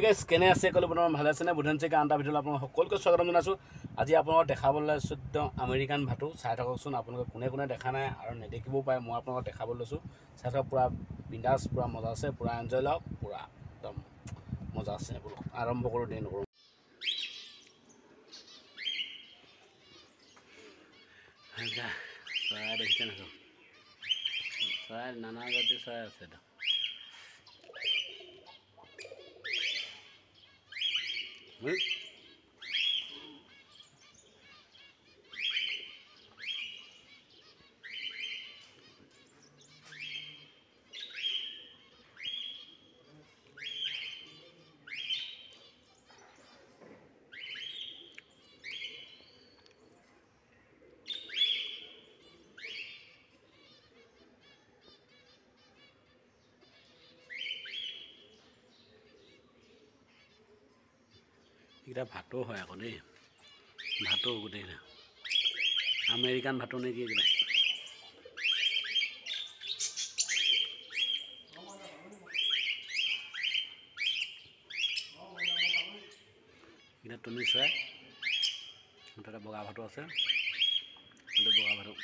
গাইছ কেনে আছে সকলো বৰ্তমান ভালে আছেনে বুধনচিকা আনটা ভিডিঅ'ত আপোনালোক সকলোকে স্বাগতম জনাইছোঁ আজি আপোনালোকক দেখাবলৈ লৈছোঁ একদম আমেৰিকান ভাটৌ চাই থাককচোন আপোনালোকে কোনে দেখা নাই আৰু নেদেখিবও পাৰে মই আপোনালোকক দেখাবলৈ লৈছোঁ চাই থাকক পুৰা বিন্দাছ পুৰা মজা আছে পুৰা এনজয় লওক পুৰা একদম মজা আছে বোলো আৰম্ভ কৰোঁ দেৰি নকৰোঁ চৰাই দেখিছে নাচো চৰাই নানা জাতিৰ চৰাই আছে এটা এইকেইটা ভাটৌ হয় আকৌ দেই ভাটৌ গোটেইকেইটা আমেৰিকান ভাটৌ নেকি এইকেইটা এইকেইটা টুনি চৰাই তাতে বগা ভাটৌ আছে বগা ভাটৌ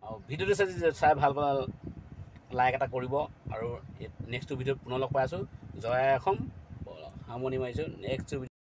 আৰু ভিডিঅ'টো চাই ভাল পালে লাইক এটা কৰিব আৰু নেক্সট ভিডিঅ'ত পুনৰ লগ পাই আছোঁ জয় অসম সামৰণি মাৰিছোঁ নেক্সট